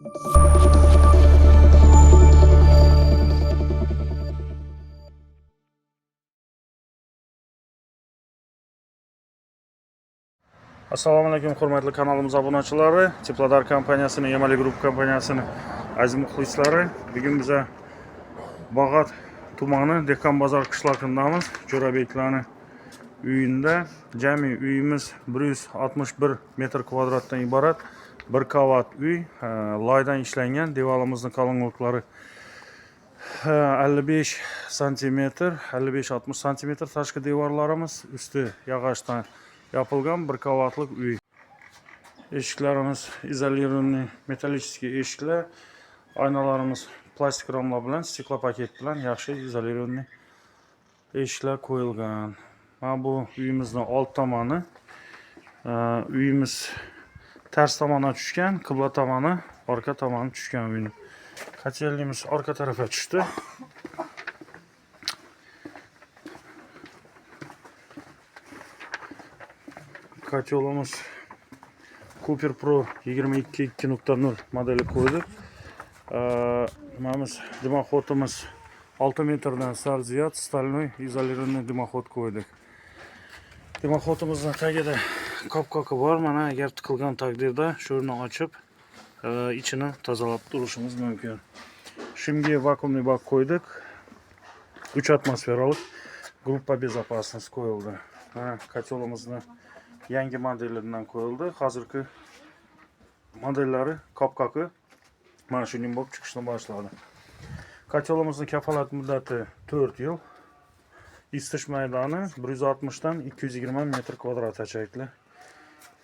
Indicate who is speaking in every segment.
Speaker 1: Assalomu alaykum hurmatli kanalimiz obunachilari, Teplodar kompaniyasining, Emali Group kompaniyasining aziz muxlislari. Bugun biza Bag'at tumani Dehqonbozor qishlog'idamiz. Jo'rabeklarning uyida. Jami uyimiz 161 metr kvadratdan iborat. Bir qavat uy, loydan ishlangan. Devorimizning qalinliklari 55 cm, 55-60 cm tashqi devorlarimiz, usti yog'ochdan yapılgan bir qavatlik uy. Eshiklarimiz izolirованный metalliический eshiklar. Aynalarimiz plastik ramlar bilan, stiklopaket bilan yaxshi izolirованный eshiklar qo'yilgan. Mana bu uyimizning old tomoni. Uyimiz ters tomonga tushgan, qibla tomoni, orqa tomoni tushgan uyning. Kotelimiz orqa tarafga tushdi. Kotelimiz Cooper Pro 22.2.0 modeli koyduk. Dimoxodimiz 6 metrdan sal ziyod stальной izolirованный dimoxod koyduk. Dimoxodimizning tagida qopqoqi bor. Mana agar tiqilgan taqdirda sho'rni ochib, ichini tozalab turishimiz mumkin. Shimga vakuumli bak koyduk. 3 atmosferalik gruppa безопасность qo'yildi. Mana kotelimizni yangi modellaridan qo'yildi. Hozirgi modellari qopqoqi mana shuning bo'lib chiqishni boshladi. Kotelimizning kafolat muddati 4 yil. Isitish maydoni 160 dan 220 metr kvadratachakli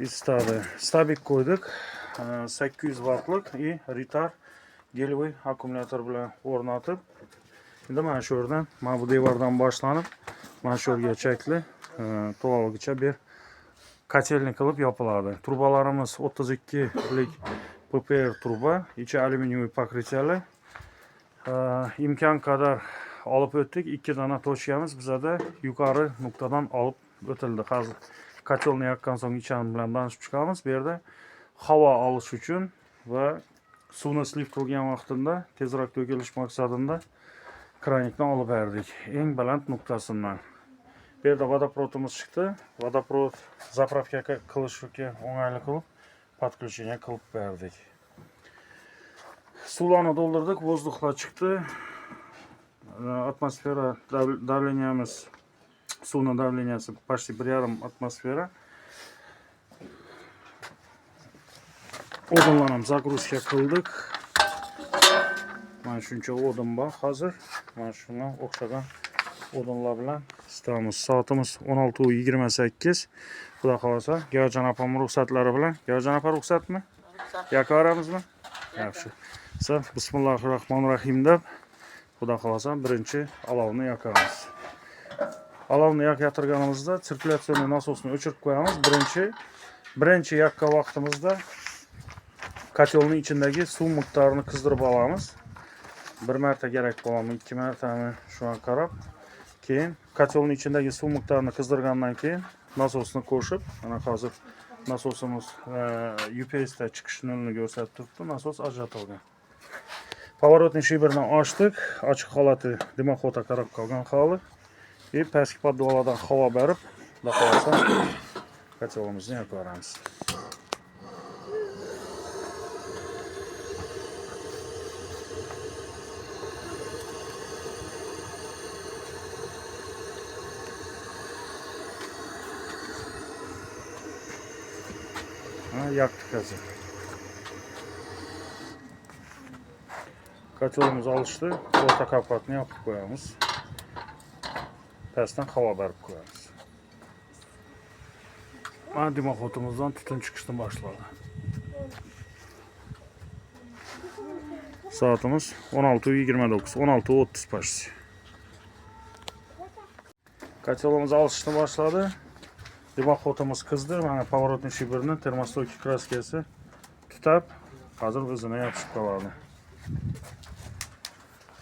Speaker 1: isitadi. Stabik qo'ydik. 800 wattlik и Ritar gelivoy akkumulyator bilan o'rnatib, endi mana shu yerdan, mana bu devordan boshlanib, mana shu yergacha to'laligicha bir kotelnik qilib yopiladi. Trubalarimiz 32 lik PPR truba, ichi alyuminiy покрытияli. Imkon qadar olib o'tdik. 2 dona tochkamiz bizada yuqori nuqtadan olib o'tildi. Hozir kotelni yoqqan so'ng ichini bilan tanishib chiqamiz. Bu yerda havo olish uchun va suvni sliv qilgan vaqtida tezroq to'kilish maqsadida kranikdan olib berdik. Eng baland nuqtasidan. Bu yerda vodoprodimiz chiqdi. Vodoprovod zapravka qilishga o'ng'ayli qilib, podключение qilib berdik. Suvlarni doldurdik, vozdухlar chiqdi. Atmosfera davleniyamiz, suvning davleniyasi почти 1,5 atmosfera. Odinlarni ham загрузка qildik. Mana shuncha odin bor hozir. Mana shunga o'xshagan odinlar bilan isitamiz. Soatimiz 16:28. Xudo xolasa, Georjon opam ruxsatlari bilan. Georjon opa ruxsatmi? Yoqaramizmi? Yaxshi. Bismillahirrohmanirrohim deb Xudo xolasa birinchi olovni yoqamiz. Olovni yoqtirganimizda sirkulyatsionni nasosni o'chirib qo'yamiz. Birinchi yoqqan vaqtimizda kotelning ichidagi suv miqdorini qizdirib olamiz. Bir marta kerak bo'ladimi, 2 martami shunga qarab, keyin kotelning ichidagi suv miqdorini qizdirgandan keyin nasosni qo'shib, mana hozir nasosimiz UPSda chiqish nolini ko'rsatib turibdi. Nasos ajratilgan. Поворотный shiberni ochdik. Ochiq holati dimoxodga qarab qolgan holi. Pastki podvaldan havo berib, xudo xolasa kotelimizni yoqamiz. Yaktık hazır. Kotelimiz alıştı. Orta kapatını yapıp koyamız. Pastdan hava verip koyarız. Mana dimoxodimizdan tütün çıkışını başladı. Saatimiz 16:29, 16:30 başlıyor. Kotelimiz alışışını başladı. Dimoxodimiz qizdi. Mana поворотный shiberning termostойкий kraskasi tutab, hozir o'zini yopishib qoladi.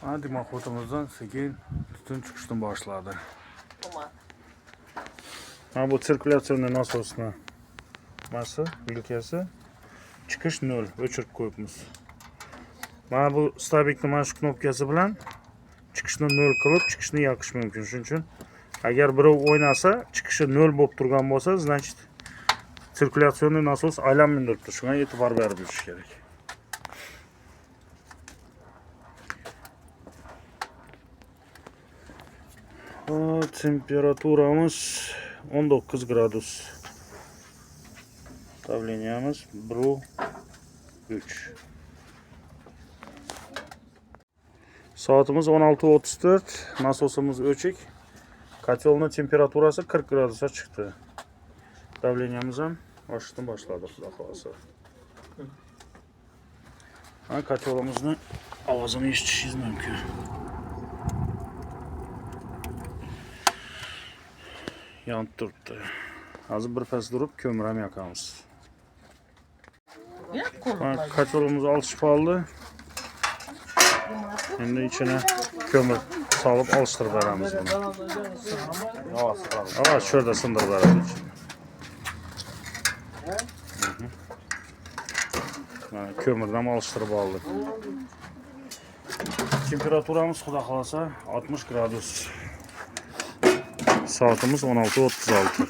Speaker 1: Mana dimoxodimizdan sekin tutun chiqishni boshladi. Mana bu sirkulyatsionni nasosni masi, vilkasi chiqish 0 o'chirib qo'yibmiz. Mana bu stabikni mana shu knopkasi bilan chiqishni 0 qilib, chiqishni yoqish mumkin. Shuning uchun agar birov o'ynasa, chiqishi 0 bo'lib turgan bo'lsa, значит sirkulyatsionni nasos aylanmay turibdi. Shunga e'tibor berib yurish kerak. Temperaturamiz 19 gradus. Давленiyamiz 1,3. Soatimiz 16:34. Nasosimiz o'chik. Kotelning temperaturasi 40 gradusga chiqdi. Давленiyamiz ham oshishdan boshladi, xudo xolasa. Ha, kotelimizni ovozini eshitishingiz mumkin. Yonib turibdi. Hozir bir pas turib ko'mir ham yoqamiz. Kotelimiz olishib oldi. Endi ichine ko'mir solib olishtirib beramiz buni. Ha, şurada sındır beramiz. Mana ko'mirdan olishtirib oldik. Temperaturamiz xudo xolasa 60 gradus. Soatimiz 16:36.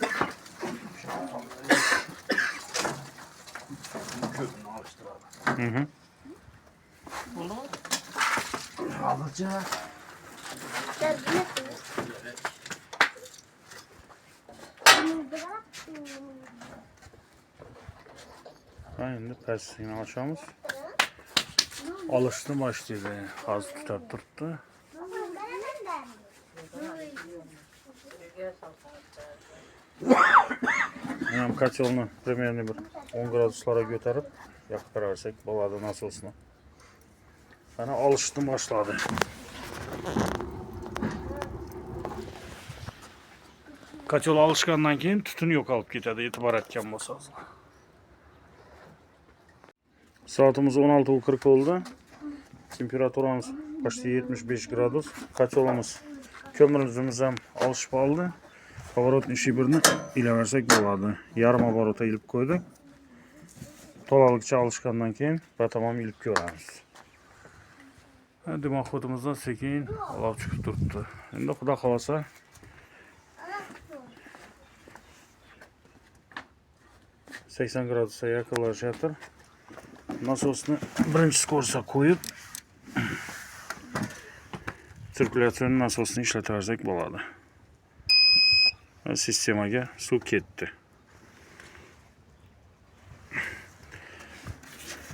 Speaker 2: Alacak.
Speaker 1: Ha, endi pastini ochamiz. Olishni boshlaydi. Hozir tutab turibdi. Ham kotelni примерно bir 10 graduslarga ko'tarib yoqib berasak bo'ladi nasosni. Mana olishni boshladi. Kotel olishgandan keyin tutun yo'qolib ketadi, e'tibor etgan bo'lsangiz. Soatimiz 16:40 oldu. Temperaturamiz почти 75 gradus. Kotelimiz ko'mirimiz ham olishib oldi. Поворотный shiberni ilaversak bo'ladi. Yarim оборота ilib qo'ydik. To'lalikcha olishgandan keyin batamom ilib ko'ramiz. Dimoxotimizdan sekin olib chiqib turibdi. Endi xudo xolasa 80 gradusga yaqinlashyapti. Nasosni birinchi skorsa qo'yib sirkulyatsiyon nasosini ishlataversak bo'ladi. Sistemaga suv ketdi.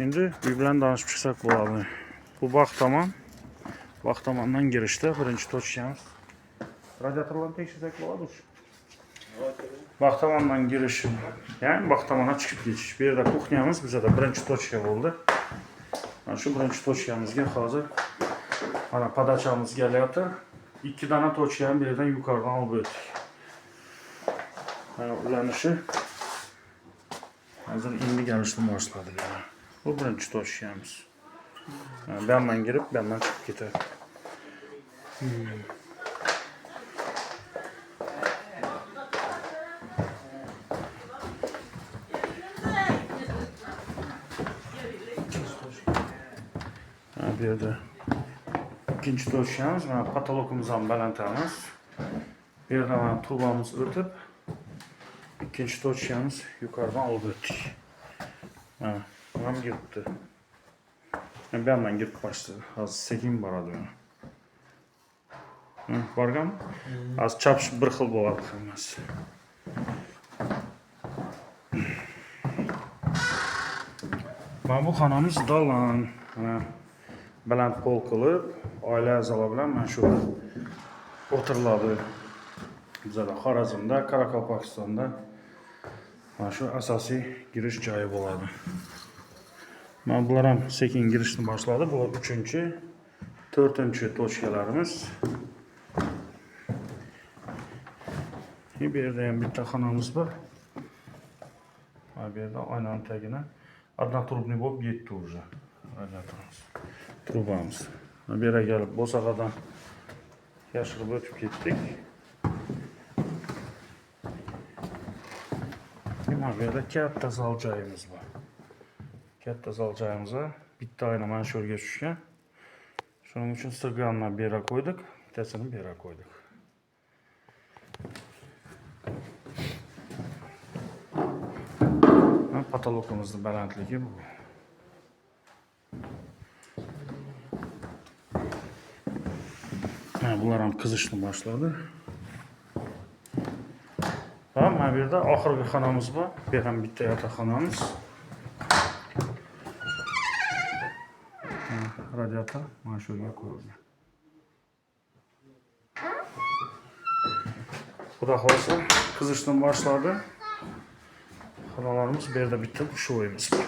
Speaker 1: Endi bu bilan danışib chiqsak bo'ladi. Bu vaqt tomondan girishda birinchi tochkamiz. Radiatorlarni tekshirsak bo'ladi. Vaqt tomondan girish, ya'ni vaqt tomondan chiqib ketish. Bu yerda kuxnyamiz bizda birinchi tochka bo'ldi. Mana shu birinchi tochkamizga hozir mana podachamiz kelyapti. 2 dona tochkani bu yerdan yuqoridan olib o'tdik. Mana ulanishi hozir endi kelishni boshladi. Bu birinchi tochkamiz. Bu yerdan girib, bu yerdan chiqib ketadi. Bu yerda ikkinchi tochkamiz, mana patologimiz ham balandamiz. Bu yerda mana trubamiz o'tib, ikkinchi tochkamiz yuqoridan olib o'tdik. Mana ham giribdi. Bu yerdan girib boshladi. Hozir sekin boradi. Borgan? Hozir chapish bir xil bo'ladi hammasi. Mana bu xonamiz Dolan. Baland pol qilib, oila a'zolar bilan mana shu o'tiriladi. Bizda Xorazmda, Qoraqalpog'istonda mana shu asosiy girish joyi bo'ladi. Mana bular ham sekin girishni boshladi. Bu 3-chi, 4-chi tochkalarimiz. Bu yerda ham bitta xonamiz bor. Mana bu yerda oynaning tagina однотрубный bo'lib yetdi уже. Trubamiz. Bu yerga kelib bo'sag'adan yashirib o'tib ketdik. Mana bu yerda katta zal joyimiz bor. Katta zal joyimizda bitta oyna mana shu yerga tushgan. Shuning uchun sig'anni bu yerga qo'ydik, bittasini bu yerga qo'ydik. Patologimizning balandligi bu. Bular ham qizishni boshladi. Va mana bu yerda oxirgi xonamiz bor. Bu ham bitta yotoqxonamiz. Radiator mana shu yerga qo'yilgan. Xudo xolasa qizishni boshladi. Xonalarimiz bu yerda bitta dushovoyimiz bor.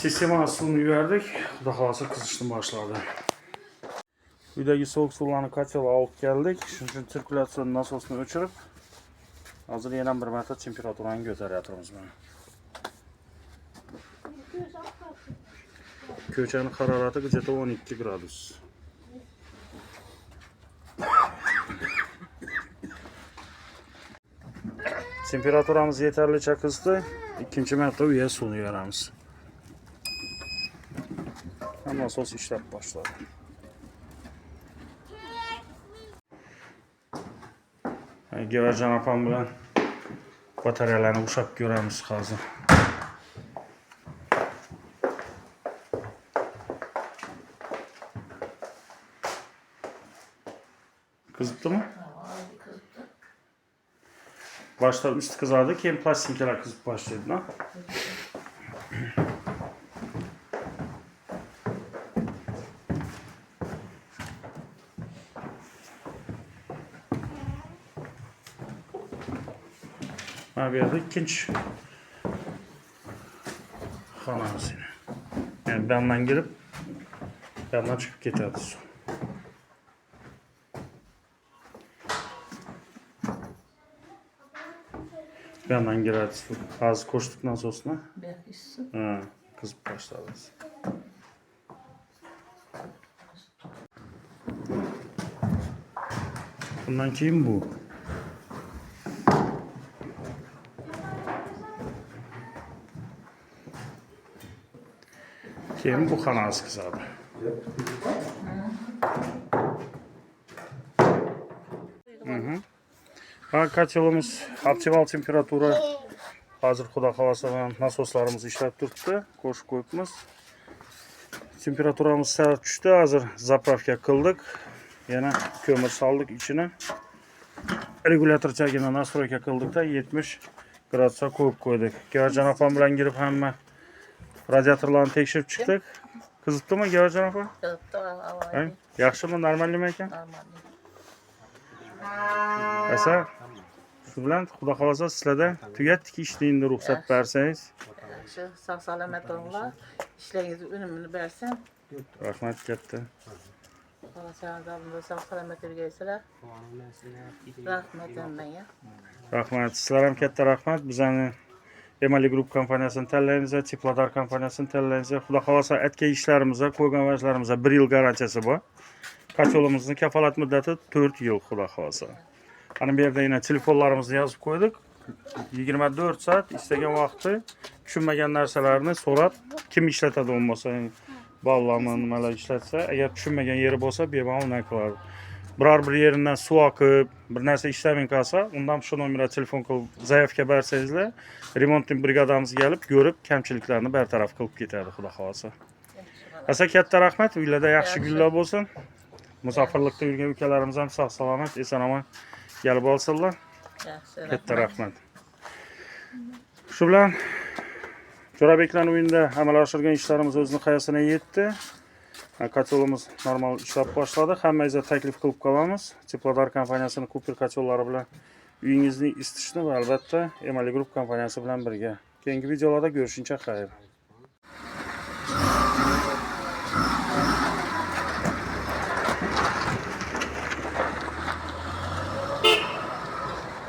Speaker 1: Sistema suvini yuvardik. Xudo xolasa qizishni boshladi. Uydagi sovuq suvlarni kotelga olib keldik. Shuning uchun sirkulyatsiya nasosini o'chirib, hozir yana bir marta temperaturani ko'taryapmiz mana. Ko'chaning harorati где-то 12 gradus. Temperaturamiz yetarlicha qizdi. Ikkinchi marta uyga suvni yoramiz. Nasos ishlab boshladi. Gevajon opam bilan batareyalarni ushab ko'ramiz hozir. Qizibdimi? Başta üst kızardı, keyin plastinkalar kızıp başladı. Ha? Bir yerde ikinci xonamiz. Yani benden girip benden çıkıp getirdi su. Benden girerdi su. Az koştuktan sonra kızıp başladı. Bundan keyin bu. Keyin bu xonamiz qizadi. Kotelimiz optimal temperatura. Hozir xudo xolasa nasoslarimiz ishlab turibdi. Qo'shib qo'yibmiz. Temperaturamiz sal tushdi. Hozir zapravka qildik. Yana ko'mir soldik ichine. Regulyatorchagini nastroyka qildikda 70 gradusga qo'yib qo'ydik. Gevajon opam bilan girib hamma radiatorlarni tekshirib chiqdik. Qizibdimi Gevajon opa?
Speaker 3: Qizibdi.
Speaker 1: Yaxshimi, normalmi ekan?
Speaker 3: Normal.
Speaker 1: Asa shu bilan xudo xolasa sizlardan tugatdik ishni endi ruxsat bersangiz.
Speaker 3: Yaxshi, sog' salomat bo'linglar. Ishlaringiz unumini bersin.
Speaker 1: Rahmat katta.
Speaker 3: Xolasangiz sog' salomat yurgaysizlar. Rahmat hammaga.
Speaker 1: Rahmat. Sizlar ham katta rahmat. Bizani Emali Group kompaniyasini tanlaymiz, Teplodar kompaniyasini tanlaymiz. Xudo xolasa aytgan ishlarimizga, qo'ygan vajlarimizga 1 yil garantiyasi bor. Kotelimizning kafolat muddati 4 yil xudo xolasa. Ana bu yerda yana telefonlarimizni yozib qo'ydik. 24 soat istagan vaqtda tushunmagan narsalarni so'rab, kim ishlatadi bo'lmasa, bolalarni nimalar ishlatsa, agar tushunmagan yeri bo'lsa, bemalol nima qiladi. Biror bir yeridan suv oqib, bir narsa ishlamay qolsa, undan shu nomerga telefon qilib zaявка bersangizlar, remontning brigadamiz kelib, ko'rib, kamchiliklarni bartaraf qilib ketadi xudo xolasa. Asa katta rahmat, uylarda yaxshi gullar bo'lsin. Musofirlikda yurgan ukalarimiz ham sog' salomat, eson-omon kelib olsinlar.
Speaker 3: Yaxshi.
Speaker 1: Katta rahmat. Shu bilan Jo'rabeklarning uyida amalga oshirgan ishlarimiz o'z nihoyasiga yetdi. Kotelimiz normal ishlab boshladi. Hammangizga taklif qilib qolamiz. Teplodar kompaniyasining Cooper kotellari bilan uyingizni isitishni va albatta Emali Group kompaniyasi bilan birga. Keyingi videolarda ko'rishguncha xayr.